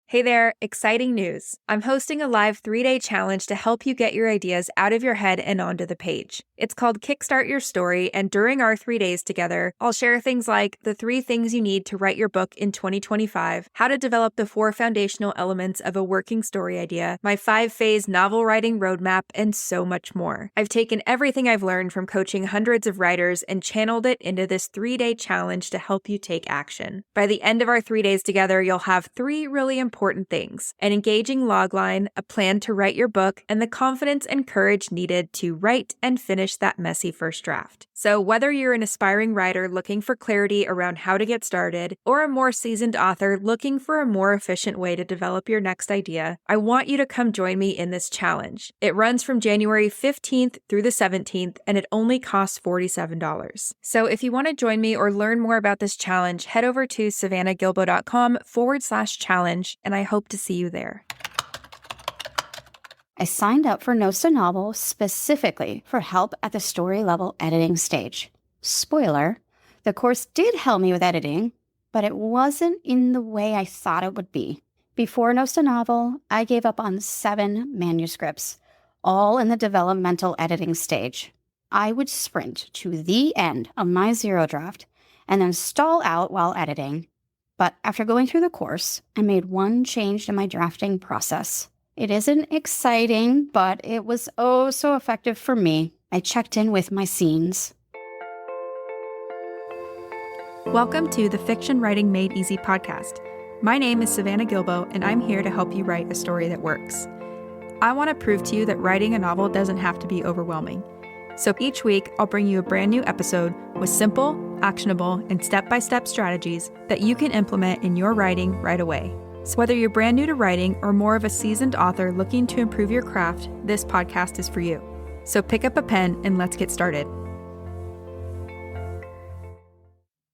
Hey there, exciting news. I'm hosting a live 3-day challenge to help you get your ideas out of your head and onto the page. It's called Kickstart Your Story, and during our 3 days together, I'll share things like the 3 things you need to write your book in 2025, how to develop the 4 foundational elements of a working story idea, my 5-phase novel writing roadmap, and so much more. I've taken everything I've learned from coaching hundreds of writers and channeled it into this 3-day challenge to help you take action. By the end of our 3 days together, you'll have 3 really important things: an engaging logline, a plan to write your book, and the confidence and courage needed to write and finish that messy first draft. So whether you're an aspiring writer looking for clarity around how to get started, or a more seasoned author looking for a more efficient way to develop your next idea, I want you to come join me in this challenge. It runs from January 15th through the 17th, and it only costs $47. So if you want to join me or learn more about this challenge, head over to savannahgilbo.com/challenge, and I hope to see you there. I signed up for Notes to Novel specifically for help at the story level editing stage. Spoiler, the course did help me with editing, but it wasn't in the way I thought it would be. Before Notes to Novel, I gave up on 7 manuscripts, all in the developmental editing stage. I would sprint to the end of my 0 draft and then stall out while editing. But after going through the course, I made one change to my drafting process. It isn't exciting, but it was oh so effective for me. I checked in with my scenes. Welcome to the Fiction Writing Made Easy podcast. My name is Savannah Gilbo, and I'm here to help you write a story that works. I want to prove to you that writing a novel doesn't have to be overwhelming. So each week, I'll bring you a brand new episode with simple, actionable, and step-by-step strategies that you can implement in your writing right away. So whether you're brand new to writing or more of a seasoned author looking to improve your craft, this podcast is for you. So pick up a pen and let's get started.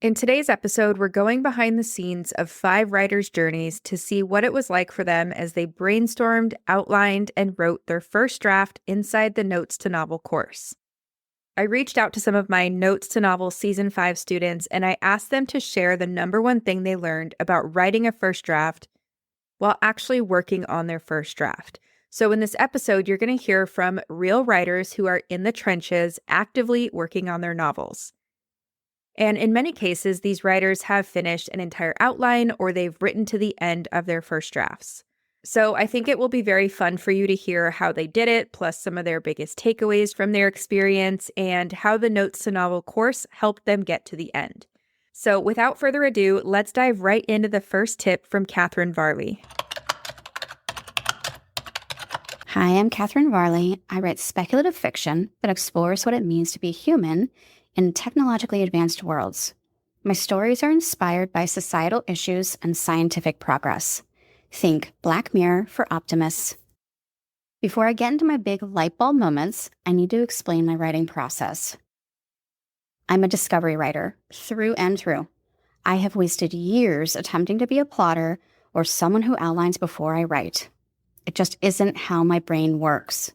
In today's episode, we're going behind the scenes of 5 writers' journeys to see what it was like for them as they brainstormed, outlined, and wrote their first draft inside the Notes to Novel course. I reached out to some of my Notes to Novel Season 5 students, and I asked them to share the number one thing they learned about writing a first draft while actually working on their first draft. So in this episode, you're going to hear from real writers who are in the trenches actively working on their novels. And in many cases, these writers have finished an entire outline or they've written to the end of their first drafts. So I think it will be very fun for you to hear how they did it, plus some of their biggest takeaways from their experience and how the Notes to Novel course helped them get to the end. So without further ado, let's dive right into the first tip from Katherine Varley. Hi, I'm Katherine Varley. I write speculative fiction that explores what it means to be human in technologically advanced worlds. My stories are inspired by societal issues and scientific progress. Think Black Mirror for optimists. Before I get into my big light bulb moments, I need to explain my writing process. I'm a discovery writer, through and through. I have wasted years attempting to be a plotter or someone who outlines before I write. It just isn't how my brain works.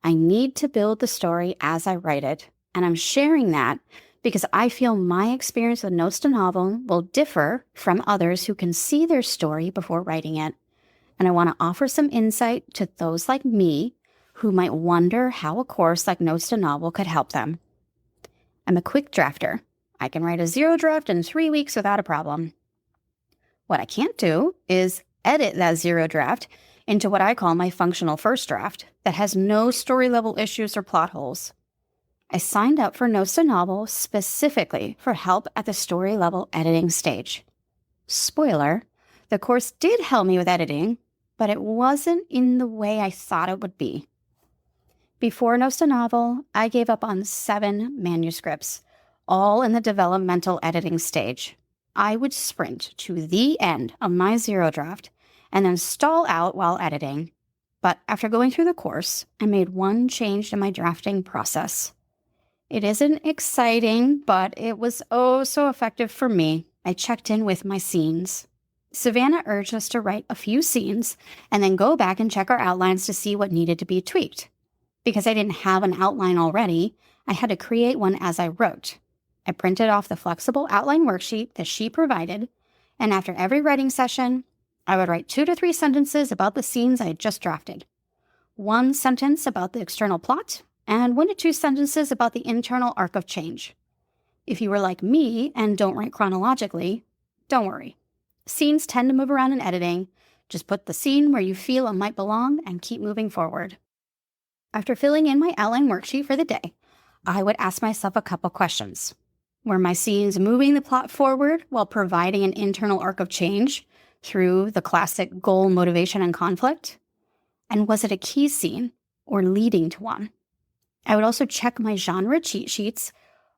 I need to build the story as I write it, and I'm sharing that because I feel my experience with Notes to Novel will differ from others who can see their story before writing it. And I want to offer some insight to those like me who might wonder how a course like Notes to Novel could help them. I'm a quick drafter. I can write a 0 draft in 3 weeks without a problem. What I can't do is edit that 0 draft into what I call my functional first draft that has no story level issues or plot holes. I signed up for Notes to Novel specifically for help at the story level editing stage. Spoiler, the course did help me with editing, but it wasn't in the way I thought it would be. Before Notes to Novel, I gave up on 7 manuscripts, all in the developmental editing stage. I would sprint to the end of my 0 draft and then stall out while editing. But after going through the course, I made one change to my drafting process. It isn't exciting, but it was oh so effective for me. I checked in with my scenes. Savannah urged us to write a few scenes and then go back and check our outlines to see what needed to be tweaked. Because I didn't have an outline already, I had to create one as I wrote. I printed off the flexible outline worksheet that she provided, and after every writing session, I would write 2 to 3 sentences about the scenes I had just drafted, 1 sentence about the external plot, and 1 to 2 sentences about the internal arc of change. If you were like me and don't write chronologically, don't worry. Scenes tend to move around in editing. Just put the scene where you feel it might belong and keep moving forward. After filling in my outline worksheet for the day, I would ask myself a couple questions. Were my scenes moving the plot forward while providing an internal arc of change through the classic goal, motivation, and conflict? And was it a key scene or leading to one? I would also check my genre cheat sheets,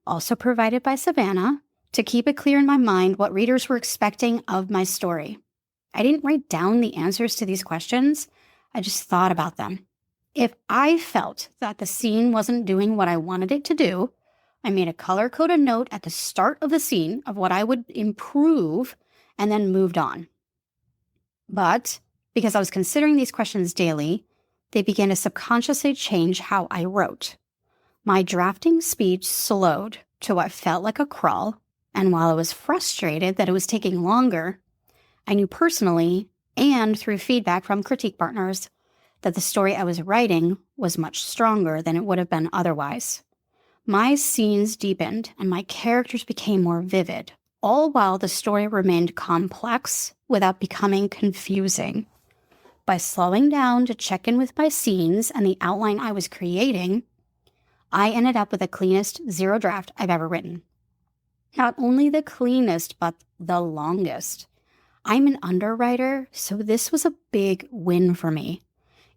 also provided by Savannah, to keep it clear in my mind what readers were expecting of my story. I didn't write down the answers to these questions, I just thought about them. If I felt that the scene wasn't doing what I wanted it to do, I made a color-coded note at the start of the scene of what I would improve and then moved on. But because I was considering these questions daily, they began to subconsciously change how I wrote. My drafting speed slowed to what felt like a crawl, and while I was frustrated that it was taking longer, I knew personally and through feedback from critique partners that the story I was writing was much stronger than it would have been otherwise. My scenes deepened and my characters became more vivid, all while the story remained complex without becoming confusing. By slowing down to check in with my scenes and the outline I was creating, I ended up with the cleanest 0 draft I've ever written. Not only the cleanest, but the longest. I'm an underwriter, so this was a big win for me.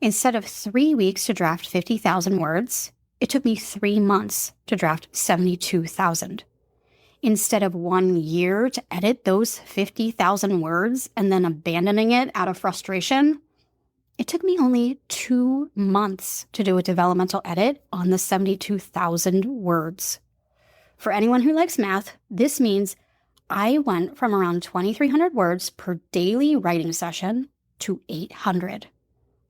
Instead of 3 weeks to draft 50,000 words, it took me 3 months to draft 72,000. Instead of 1 year to edit those 50,000 words and then abandoning it out of frustration, it took me only 2 months to do a developmental edit on the 72,000 words. For anyone who likes math, this means I went from around 2,300 words per daily writing session to 800.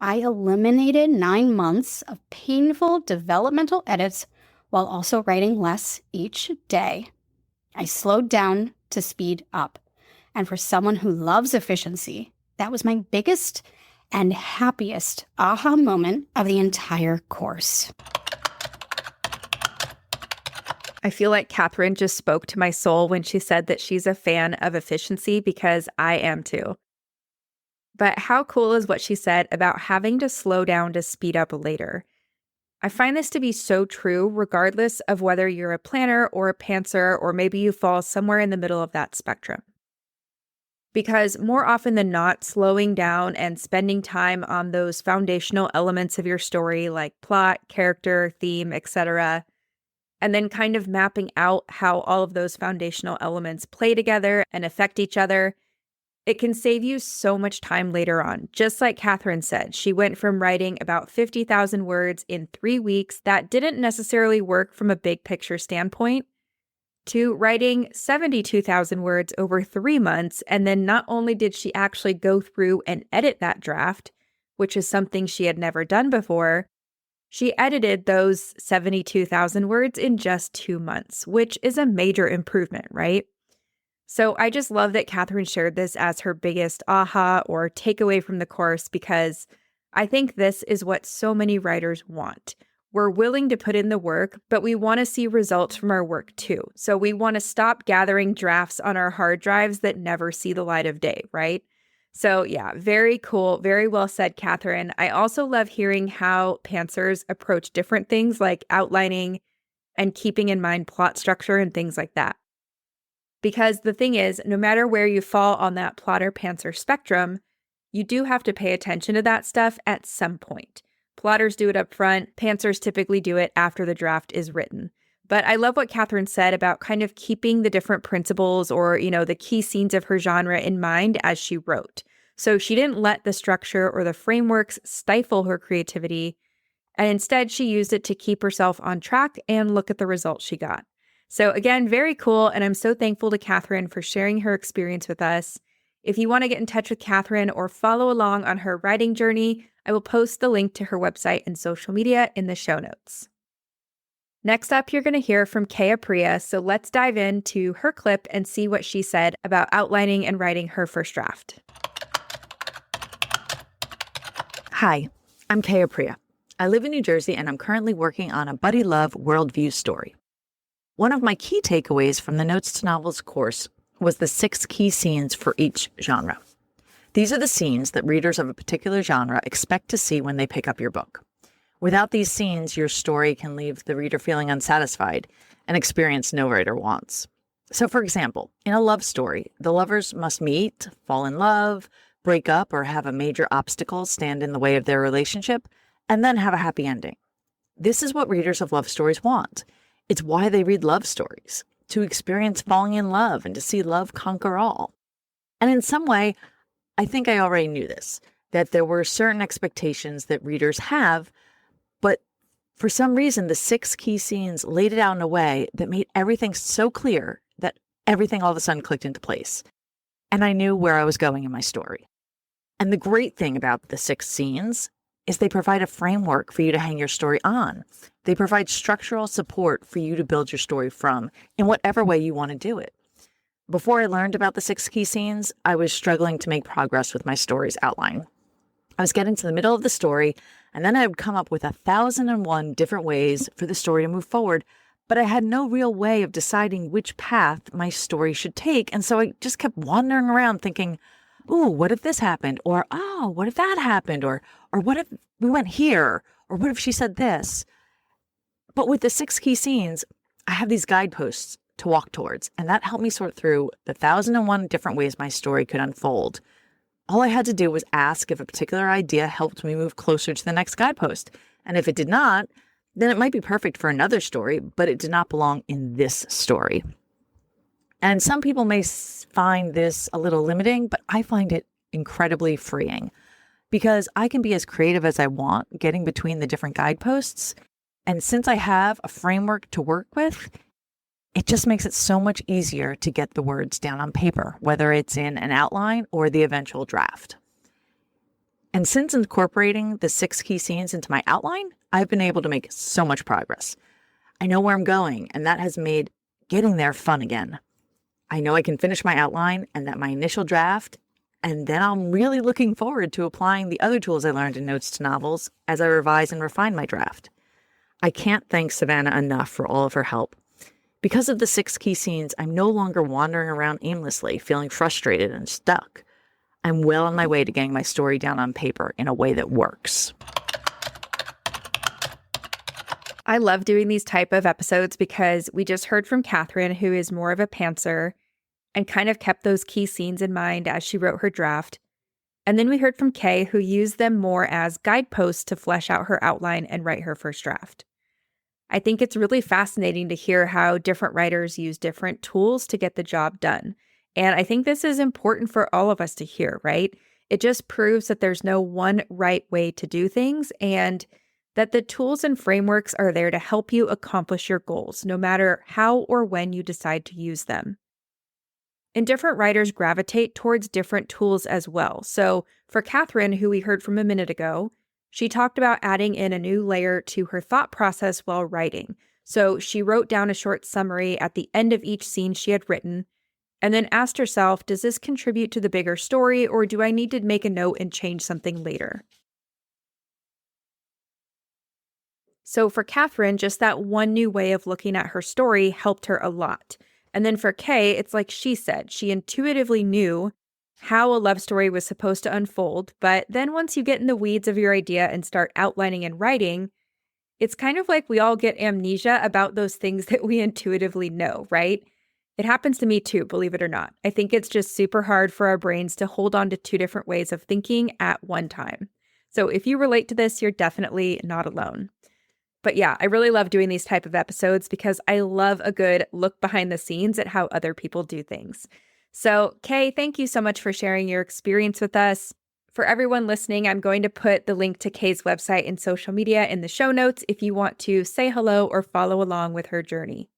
I eliminated 9 months of painful developmental edits while also writing less each day. I slowed down to speed up. And for someone who loves efficiency, that was my biggest and happiest aha moment of the entire course. I feel like Katherine just spoke to my soul when she said that she's a fan of efficiency, because I am too. But how cool is what she said about having to slow down to speed up later? I find this to be so true regardless of whether you're a planner or a pantser, or maybe you fall somewhere in the middle of that spectrum. Because more often than not, slowing down and spending time on those foundational elements of your story like plot, character, theme, etc., and then kind of mapping out how all of those foundational elements play together and affect each other, it can save you so much time later on. Just like Katherine said, she went from writing about 50,000 words in 3 weeks that didn't necessarily work from a big picture standpoint, to writing 72,000 words over 3 months. And then not only did she actually go through and edit that draft, which is something she had never done before, she edited those 72,000 words in just 2 months, which is a major improvement, right? So I just love that Katherine shared this as her biggest aha or takeaway from the course, because I think this is what so many writers want. We're willing to put in the work, but we want to see results from our work too. So we want to stop gathering drafts on our hard drives that never see the light of day, right? So yeah, very cool. Very well said, Katherine. I also love hearing how pantsers approach different things like outlining and keeping in mind plot structure and things like that. Because the thing is, no matter where you fall on that plotter pantser spectrum, you do have to pay attention to that stuff at some point. Plotters do it up front. Pantsers typically do it after the draft is written. But I love what Katherine said about kind of keeping the different principles or, the key scenes of her genre in mind as she wrote. So she didn't let the structure or the frameworks stifle her creativity, and instead she used it to keep herself on track and look at the results she got. So again, very cool, and I'm so thankful to Katherine for sharing her experience with us. If you want to get in touch with Katherine or follow along on her writing journey, I will post the link to her website and social media in the show notes. Next up, you're going to hear from Kea Priya, so let's dive into her clip and see what she said about outlining and writing her first draft. Hi, I'm Kaya Priya. I live in New Jersey and I'm currently working on a buddy love worldview story. One of my key takeaways from the Notes to Novels course was the 6 key scenes for each genre. These are the scenes that readers of a particular genre expect to see when they pick up your book. Without these scenes, your story can leave the reader feeling unsatisfied, an experience no writer wants. So, for example, in a love story, the lovers must meet, fall in love, break up, or have a major obstacle stand in the way of their relationship, and then have a happy ending. This is what readers of love stories want. It's why they read love stories, to experience falling in love and to see love conquer all. And in some way, I think I already knew this, that there were certain expectations that readers have, but for some reason, the 6 key scenes laid it out in a way that made everything so clear that everything all of a sudden clicked into place. And I knew where I was going in my story. And the great thing about the 6 scenes is they provide a framework for you to hang your story on. They provide structural support for you to build your story from in whatever way you want to do it. Before I learned about the 6 key scenes, I was struggling to make progress with my story's outline. I was getting to the middle of the story, and then I would come up with 1,001 different ways for the story to move forward, but I had no real way of deciding which path my story should take, and so I just kept wandering around thinking, ooh, what if this happened? Or, oh, what if that happened? Or what if we went here? Or what if she said this? But with the 6 key scenes, I have these guideposts to walk towards, and that helped me sort through the 1,001 different ways my story could unfold. All I had to do was ask if a particular idea helped me move closer to the next guidepost. And if it did not, then it might be perfect for another story, but it did not belong in this story. And some people may find this a little limiting, but I find it incredibly freeing because I can be as creative as I want getting between the different guideposts. And since I have a framework to work with, it just makes it so much easier to get the words down on paper, whether it's in an outline or the eventual draft. And since incorporating the 6 key scenes into my outline, I've been able to make so much progress. I know where I'm going, and that has made getting there fun again. I know I can finish my outline and that my initial draft, and then I'm really looking forward to applying the other tools I learned in Notes to Novels as I revise and refine my draft. I can't thank Savannah enough for all of her help. Because of the 6 key scenes, I'm no longer wandering around aimlessly, feeling frustrated and stuck. I'm well on my way to getting my story down on paper in a way that works. I love doing these type of episodes because we just heard from Katherine, who is more of a pantser and kind of kept those key scenes in mind as she wrote her draft. And then we heard from Kay, who used them more as guideposts to flesh out her outline and write her first draft. I think it's really fascinating to hear how different writers use different tools to get the job done. And I think this is important for all of us to hear, right? It just proves that there's no one right way to do things and that the tools and frameworks are there to help you accomplish your goals, no matter how or when you decide to use them. And different writers gravitate towards different tools as well. So for Katherine, who we heard from a minute ago, she talked about adding in a new layer to her thought process while writing. So she wrote down a short summary at the end of each scene she had written, and then asked herself, does this contribute to the bigger story, or do I need to make a note and change something later? So for Katherine, just that one new way of looking at her story helped her a lot. And then for Kay, it's like she said, she intuitively knew how a love story was supposed to unfold, but then once you get in the weeds of your idea and start outlining and writing, it's kind of like we all get amnesia about those things that we intuitively know, right? It happens to me too, believe it or not. I think it's just super hard for our brains to hold on to 2 different ways of thinking at one time. So if you relate to this, you're definitely not alone. But yeah, I really love doing these type of episodes because I love a good look behind the scenes at how other people do things. So, Kay, thank you so much for sharing your experience with us. For everyone listening, I'm going to put the link to Kay's website and social media in the show notes if you want to say hello or follow along with her journey.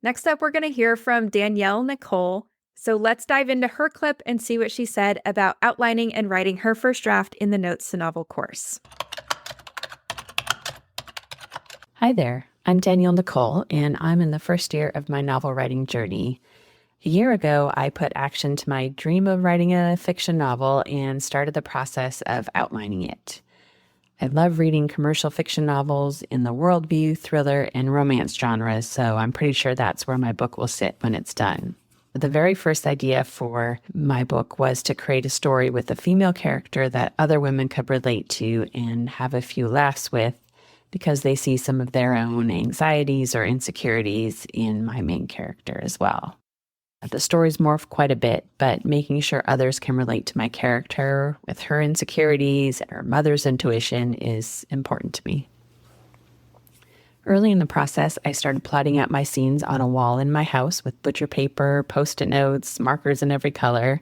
Next up, we're going to hear from Danyel Nicole. So let's dive into her clip and see what she said about outlining and writing her first draft in the Notes to Novel course. Hi there, I'm Danyel Nicole, and I'm in the first year of my novel writing journey. A year ago, I put action to my dream of writing a fiction novel and started the process of outlining it. I love reading commercial fiction novels in the worldview, thriller, and romance genres, so I'm pretty sure that's where my book will sit when it's done. The very first idea for my book was to create a story with a female character that other women could relate to and have a few laughs with because they see some of their own anxieties or insecurities in my main character as well. The stories morph quite a bit, but making sure others can relate to my character with her insecurities and her mother's intuition is important to me. Early in the process, I started plotting out my scenes on a wall in my house with butcher paper, Post-it notes, markers in every color.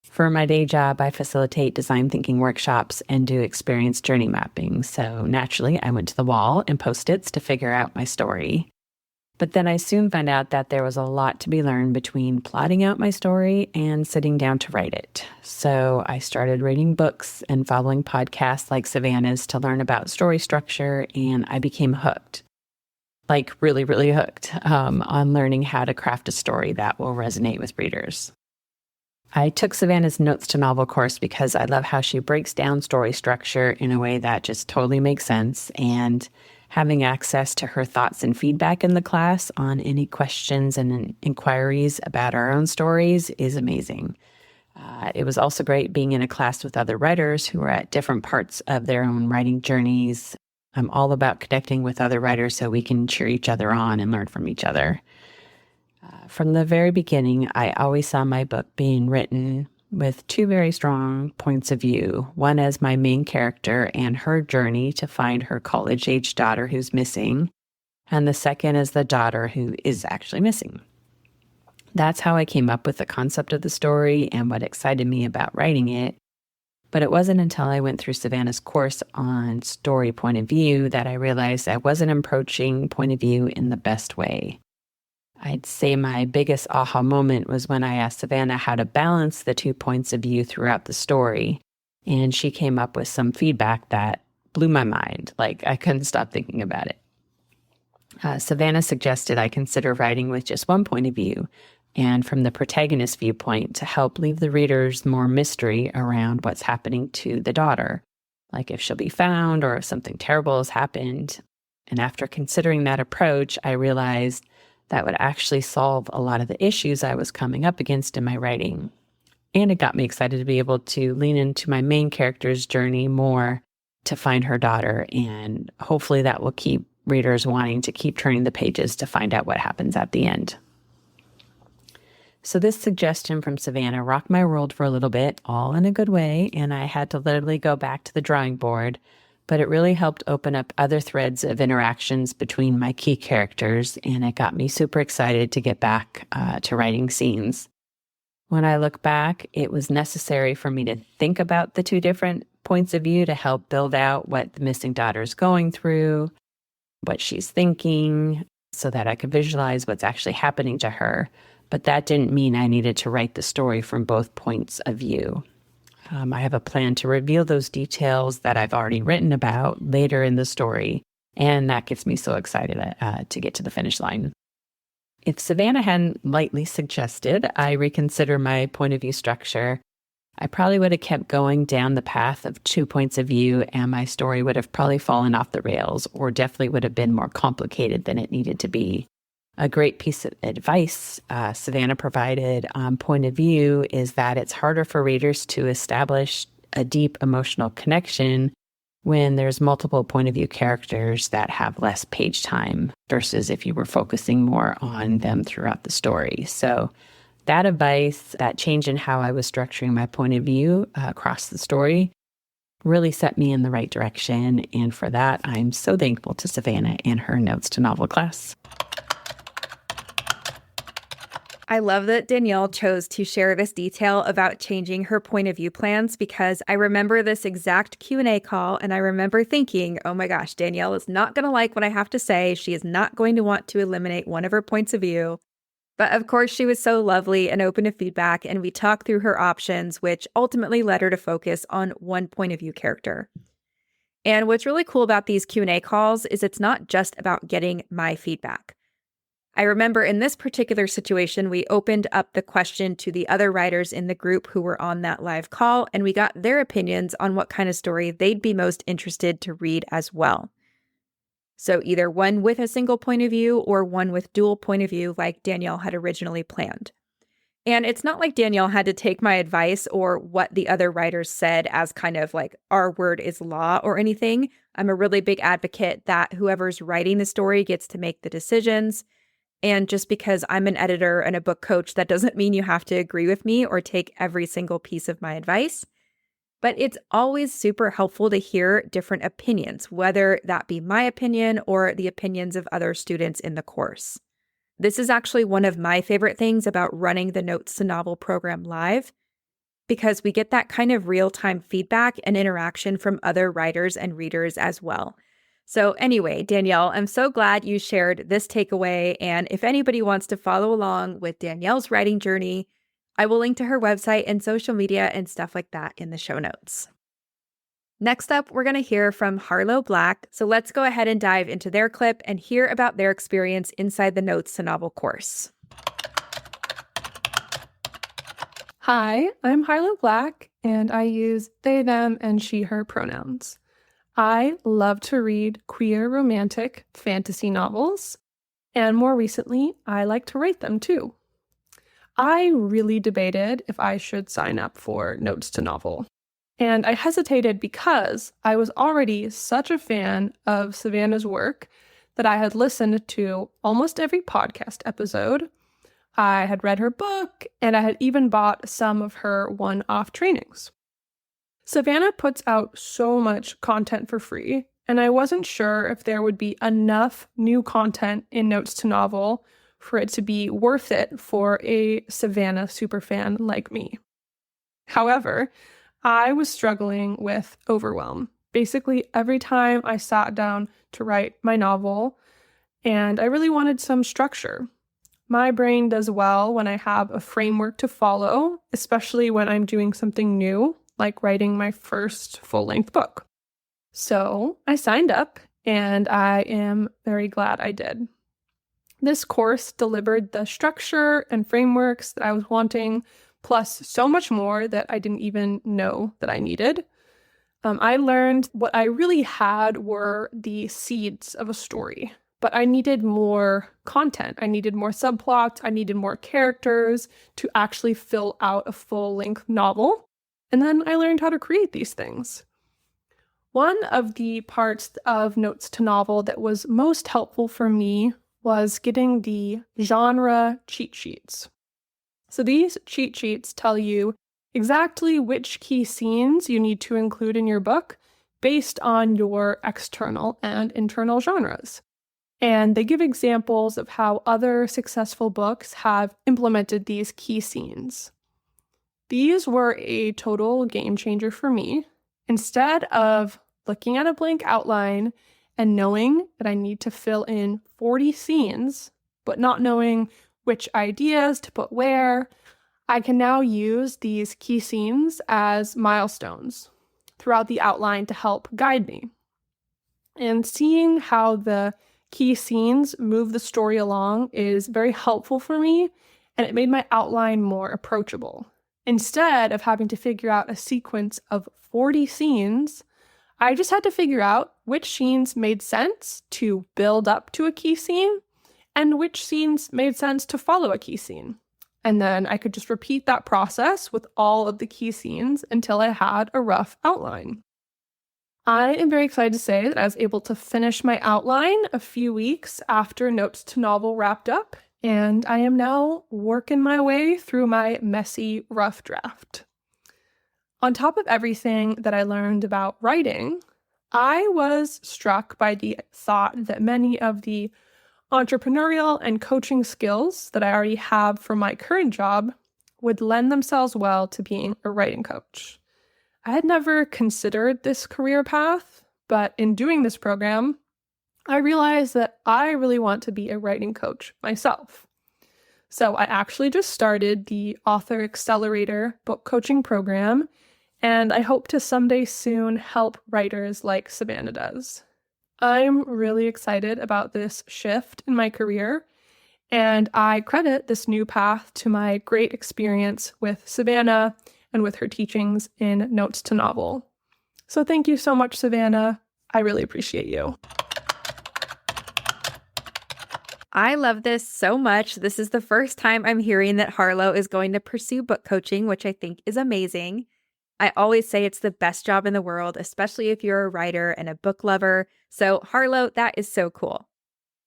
For my day job, I facilitate design thinking workshops and do experience journey mapping, so naturally I went to the wall and Post-its to figure out my story. But then I soon found out that there was a lot to be learned between plotting out my story and sitting down to write it. So I started reading books and following podcasts like Savannah's to learn about story structure, and I became hooked. Like really, really hooked on learning how to craft a story that will resonate with readers. I took Savannah's Notes to Novel course because I love how she breaks down story structure in a way that just totally makes sense, and having access to her thoughts and feedback in the class on any questions and inquiries about our own stories is amazing. It was also great being in a class with other writers who are at different parts of their own writing journeys. I'm all about connecting with other writers so we can cheer each other on and learn from each other. From the very beginning, I always saw my book being written with two very strong points of view, one as my main character and her journey to find her college-age daughter who's missing, and the second as the daughter who is actually missing. That's how I came up with the concept of the story and what excited me about writing it. But it wasn't until I went through Savannah's course on story point of view that I realized I wasn't approaching point of view in the best way. I'd say my biggest aha moment was when I asked Savannah how to balance the 2 points of view throughout the story, and she came up with some feedback that blew my mind. Like, I couldn't stop thinking about it. Savannah suggested I consider writing with just one point of view, and from the protagonist's viewpoint to help leave the readers more mystery around what's happening to the daughter, like if she'll be found or if something terrible has happened. And after considering that approach, I realized that would actually solve a lot of the issues I was coming up against in my writing. And it got me excited to be able to lean into my main character's journey more to find her daughter, and hopefully that will keep readers wanting to keep turning the pages to find out what happens at the end. So this suggestion from Savannah rocked my world for a little bit, all in a good way, and I had to literally go back to the drawing board, but it really helped open up other threads of interactions between my key characters, and it got me super excited to get back to writing scenes. When I look back, it was necessary for me to think about the two different points of view to help build out what the missing daughter is going through, what she's thinking, so that I could visualize what's actually happening to her. But that didn't mean I needed to write the story from both points of view. I have a plan to reveal those details that I've already written about later in the story, and that gets me so excited to get to the finish line. If Savannah hadn't lightly suggested I reconsider my point of view structure, I probably would have kept going down the path of 2 points of view, and my story would have probably fallen off the rails, or definitely would have been more complicated than it needed to be. A great piece of advice Savannah provided on point of view is that it's harder for readers to establish a deep emotional connection when there's multiple point of view characters that have less page time versus if you were focusing more on them throughout the story. So that advice, that change in how I was structuring my point of view across the story really set me in the right direction. And for that, I'm so thankful to Savannah and her Notes to Novel class. I love that Danyel chose to share this detail about changing her point of view plans, because I remember this exact Q&A call and I remember thinking, oh my gosh, Danyel is not going to like what I have to say. She is not going to want to eliminate one of her points of view. But of course, she was so lovely and open to feedback, and we talked through her options, which ultimately led her to focus on one point of view character. And what's really cool about these Q&A calls is it's not just about getting my feedback. I remember in this particular situation, we opened up the question to the other writers in the group who were on that live call, and we got their opinions on what kind of story they'd be most interested to read as well. So either one with a single point of view or one with dual point of view like Danyel had originally planned. And it's not like Danyel had to take my advice or what the other writers said as kind of like our word is law or anything. I'm a really big advocate that whoever's writing the story gets to make the decisions. And just because I'm an editor and a book coach, that doesn't mean you have to agree with me or take every single piece of my advice. But it's always super helpful to hear different opinions, whether that be my opinion or the opinions of other students in the course. This is actually one of my favorite things about running the Notes to Novel program live, because we get that kind of real-time feedback and interaction from other writers and readers as well. So anyway, Danyel, I'm so glad you shared this takeaway. And if anybody wants to follow along with Danielle's writing journey, I will link to her website and social media and stuff like that in the show notes. Next up, we're going to hear from Harlow Black. So let's go ahead and dive into their clip and hear about their experience inside the Notes to Novel course. Hi, I'm Harlow Black, and I use they, them, and she, her pronouns. I love to read queer romantic fantasy novels, and more recently, I like to write them too. I really debated if I should sign up for Notes to Novel, and I hesitated because I was already such a fan of Savannah's work that I had listened to almost every podcast episode. I had read her book, and I had even bought some of her one-off trainings. Savannah puts out so much content for free, and I wasn't sure if there would be enough new content in Notes to Novel for it to be worth it for a Savannah superfan like me. However, I was struggling with overwhelm. Basically, every time I sat down to write my novel, and I really wanted some structure. My brain does well when I have a framework to follow, especially when I'm doing something new, like writing my first full-length book. So I signed up, and I am very glad I did. This course delivered the structure and frameworks that I was wanting, plus so much more that I didn't even know that I needed. I learned what I really had were the seeds of a story, but I needed more content. I needed more subplots. I needed more characters to actually fill out a full-length novel. And then I learned how to create these things. One of the parts of Notes to Novel that was most helpful for me was getting the genre cheat sheets. So these cheat sheets tell you exactly which key scenes you need to include in your book based on your external and internal genres. And they give examples of how other successful books have implemented these key scenes. These were a total game changer for me. Instead of looking at a blank outline and knowing that I need to fill in 40 scenes, but not knowing which ideas to put where, I can now use these key scenes as milestones throughout the outline to help guide me. And seeing how the key scenes move the story along is very helpful for me, and it made my outline more approachable. Instead of having to figure out a sequence of 40 scenes, I just had to figure out which scenes made sense to build up to a key scene and which scenes made sense to follow a key scene. And then I could just repeat that process with all of the key scenes until I had a rough outline. I am very excited to say that I was able to finish my outline a few weeks after Notes to Novel wrapped up, and I am now working my way through my messy, rough draft. On top of everything that I learned about writing, I was struck by the thought that many of the entrepreneurial and coaching skills that I already have for my current job would lend themselves well to being a writing coach. I had never considered this career path, but in doing this program, I realized that I really want to be a writing coach myself. So I actually just started the Author Accelerator book coaching program, and I hope to someday soon help writers like Savannah does. I'm really excited about this shift in my career, And I credit this new path to my great experience with Savannah and with her teachings in Notes to Novel. So thank you so much, Savannah. I really appreciate you. I love this so much. This is the first time I'm hearing that Harlow is going to pursue book coaching, which I think is amazing. I always say it's the best job in the world, especially if you're a writer and a book lover. So, Harlow, that is so cool.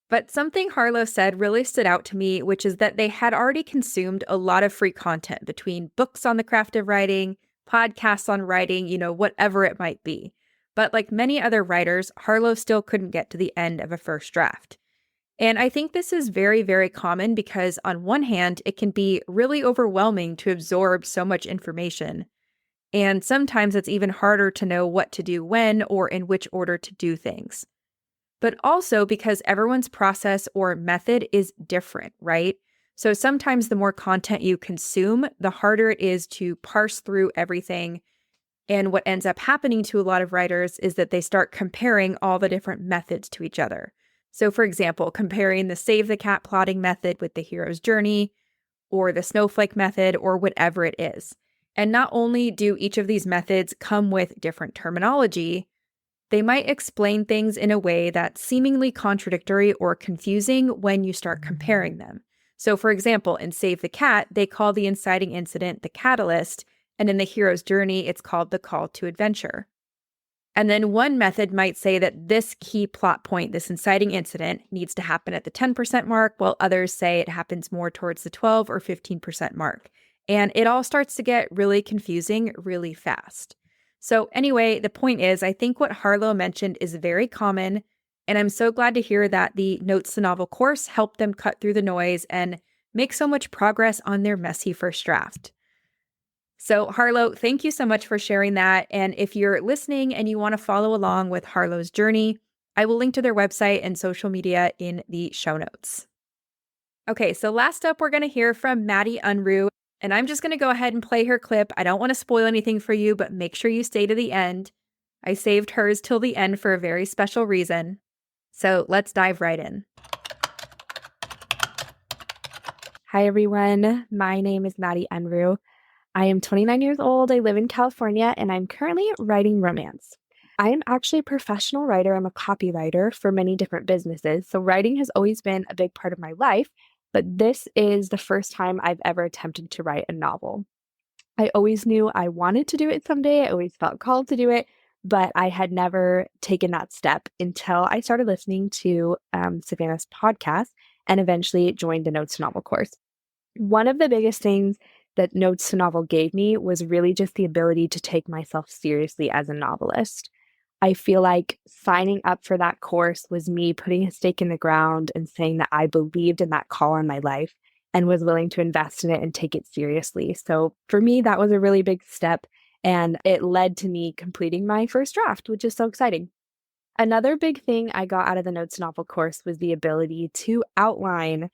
But something Harlow said really stood out to me, which is that they had already consumed a lot of free content between books on the craft of writing, podcasts on writing, whatever it might be. But like many other writers, Harlow still couldn't get to the end of a first draft. And I think this is very, very common because on one hand, it can be really overwhelming to absorb so much information. And sometimes it's even harder to know what to do when or in which order to do things. But also because everyone's process or method is different, right? So sometimes the more content you consume, the harder it is to parse through everything. And what ends up happening to a lot of writers is that they start comparing all the different methods to each other. So for example, comparing the Save the Cat plotting method with the hero's journey, or the snowflake method, or whatever it is. And not only do each of these methods come with different terminology, they might explain things in a way that's seemingly contradictory or confusing when you start comparing them. So for example, in Save the Cat, they call the inciting incident the catalyst, and in the hero's journey, it's called the call to adventure. And then one method might say that this key plot point, this inciting incident, needs to happen at the 10% mark, while others say it happens more towards the 12 or 15% mark. And it all starts to get really confusing really fast. So anyway, the point is, I think what Harlow mentioned is very common, and I'm so glad to hear that the Notes to Novel course helped them cut through the noise and make so much progress on their messy first draft. So Harlow, thank you so much for sharing that. And if you're listening and you want to follow along with Harlow's journey, I will link to their website and social media in the show notes. Okay, so last up, we're going to hear from Madi Unruh, and I'm just going to go ahead and play her clip. I don't want to spoil anything for you, but make sure you stay to the end. I saved hers till the end for a very special reason. So let's dive right in. Hi, everyone. My name is Madi Unruh. I am 29 years old. I live in California, and I'm currently writing romance. I am actually a professional writer. I'm a copywriter for many different businesses. So writing has always been a big part of my life, but this is the first time I've ever attempted to write a novel. I always knew I wanted to do it someday. I always felt called to do it, but I had never taken that step until I started listening to Savannah's podcast and eventually joined the Notes to Novel course. One of the biggest things that Notes to Novel gave me was really just the ability to take myself seriously as a novelist. I feel like signing up for that course was me putting a stake in the ground and saying that I believed in that call on my life and was willing to invest in it and take it seriously. So for me, that was a really big step, and it led to me completing my first draft, which is so exciting. Another big thing I got out of the Notes to Novel course was the ability to outline.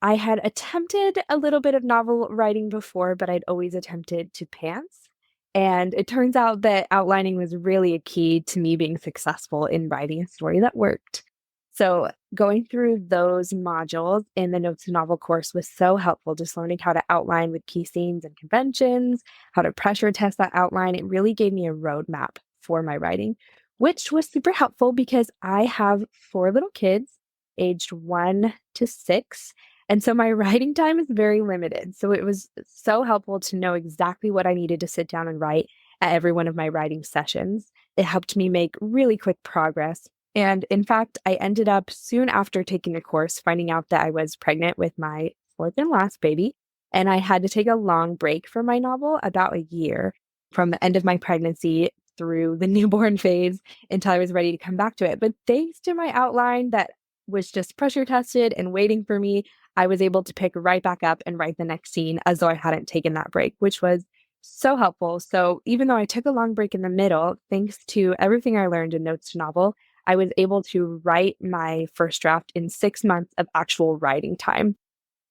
I had attempted a little bit of novel writing before, but I'd always attempted to pants. And it turns out that outlining was really a key to me being successful in writing a story that worked. So going through those modules in the Notes to Novel course was so helpful, just learning how to outline with key scenes and conventions, how to pressure test that outline. It really gave me a roadmap for my writing, which was super helpful because I have 4 little kids aged 1 to 6. And so my writing time is very limited. So it was so helpful to know exactly what I needed to sit down and write at every one of my writing sessions. It helped me make really quick progress. And in fact, I ended up soon after taking the course finding out that I was pregnant with my 4th and last baby. And I had to take a long break from my novel, about a year, from the end of my pregnancy through the newborn phase until I was ready to come back to it. But thanks to my outline that was just pressure tested and waiting for me, I was able to pick right back up and write the next scene as though I hadn't taken that break, which was so helpful. So even though I took a long break in the middle, thanks to everything I learned in Notes to Novel, I was able to write my first draft in 6 months of actual writing time,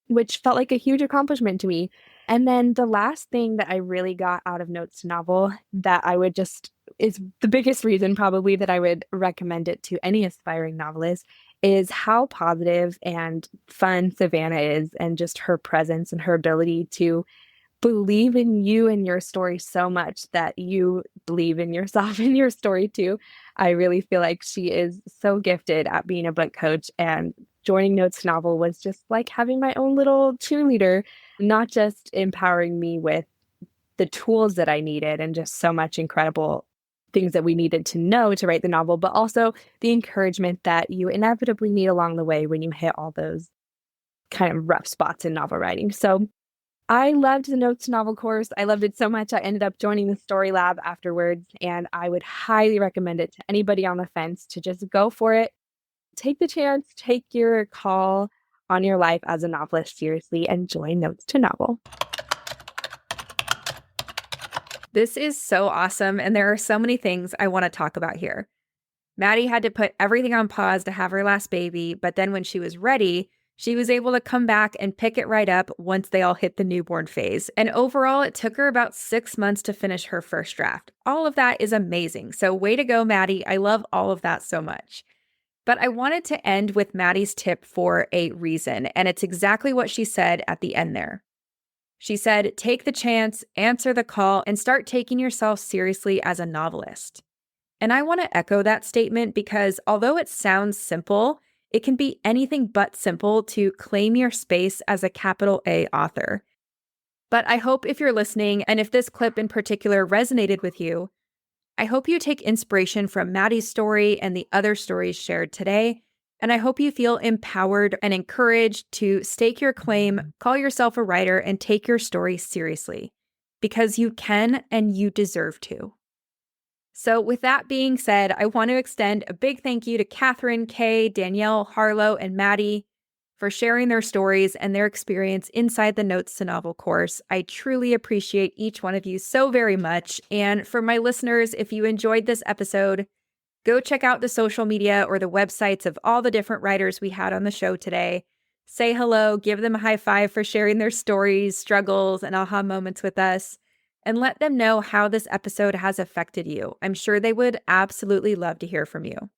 which felt like a huge accomplishment to me. And then the last thing that I really got out of Notes to Novel that I would just is the biggest reason probably that I would recommend it to any aspiring novelist is how positive and fun Savannah is, and just her presence and her ability to believe in you and your story so much that you believe in yourself and your story too. I really feel like she is so gifted at being a book coach, and joining Notes Novel was just like having my own little cheerleader, not just empowering me with the tools that I needed and just so much incredible things that we needed to know to write the novel, but also the encouragement that you inevitably need along the way when you hit all those kind of rough spots in novel writing. So I loved the Notes Novel course. I loved it so much I ended up joining the Story Lab afterwards, and I would highly recommend it to anybody on the fence to just go for it. Take the chance, take your call on your life as a novelist seriously, and join Notes to Novel. This is so awesome, and there are so many things I want to talk about here. Madi had to put everything on pause to have her last baby, but then when she was ready, she was able to come back and pick it right up once they all hit the newborn phase. And overall, it took her about 6 months to finish her first draft. All of that is amazing. So way to go, Madi. I love all of that so much. But I wanted to end with Madi's tip for a reason, and it's exactly what she said at the end there. She said, take the chance, answer the call, and start taking yourself seriously as a novelist. And I want to echo that statement because although it sounds simple, it can be anything but simple to claim your space as a capital A author. But I hope if you're listening, and if this clip in particular resonated with you, I hope you take inspiration from Madi's story and the other stories shared today. And I hope you feel empowered and encouraged to stake your claim, call yourself a writer, and take your story seriously. Because you can and you deserve to. So with that being said, I want to extend a big thank you to Katherine, Kay, Danyel, Harlow, and Madi for sharing their stories and their experience inside the Notes to Novel course. I truly appreciate each one of you so very much. And for my listeners, if you enjoyed this episode, go check out the social media or the websites of all the different writers we had on the show today. Say hello, give them a high five for sharing their stories, struggles, and aha moments with us, and let them know how this episode has affected you. I'm sure they would absolutely love to hear from you.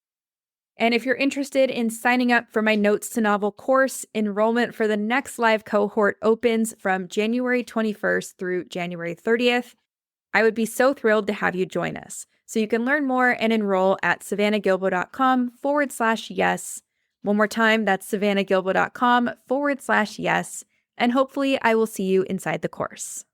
And if you're interested in signing up for my Notes to Novel course, enrollment for the next live cohort opens from January 21st through January 30th. I would be so thrilled to have you join us. So you can learn more and enroll at savannahgilbo.com/yes. One more time, that's savannahgilbo.com/yes. And hopefully I will see you inside the course.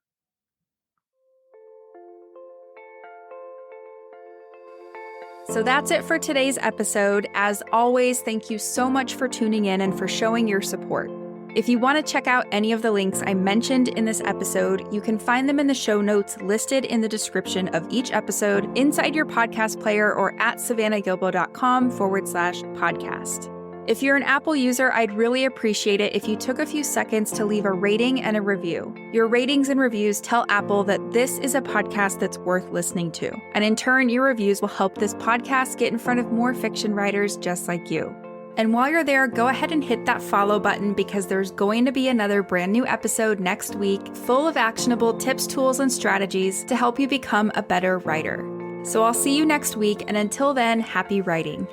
So that's it for today's episode. As always, thank you so much for tuning in and for showing your support. If you want to check out any of the links I mentioned in this episode, you can find them in the show notes listed in the description of each episode, inside your podcast player, or at savannahgilbo.com/podcast. If you're an Apple user, I'd really appreciate it if you took a few seconds to leave a rating and a review. Your ratings and reviews tell Apple that this is a podcast that's worth listening to. And in turn, your reviews will help this podcast get in front of more fiction writers just like you. And while you're there, go ahead and hit that follow button because there's going to be another brand new episode next week full of actionable tips, tools, and strategies to help you become a better writer. So I'll see you next week, and until then, happy writing.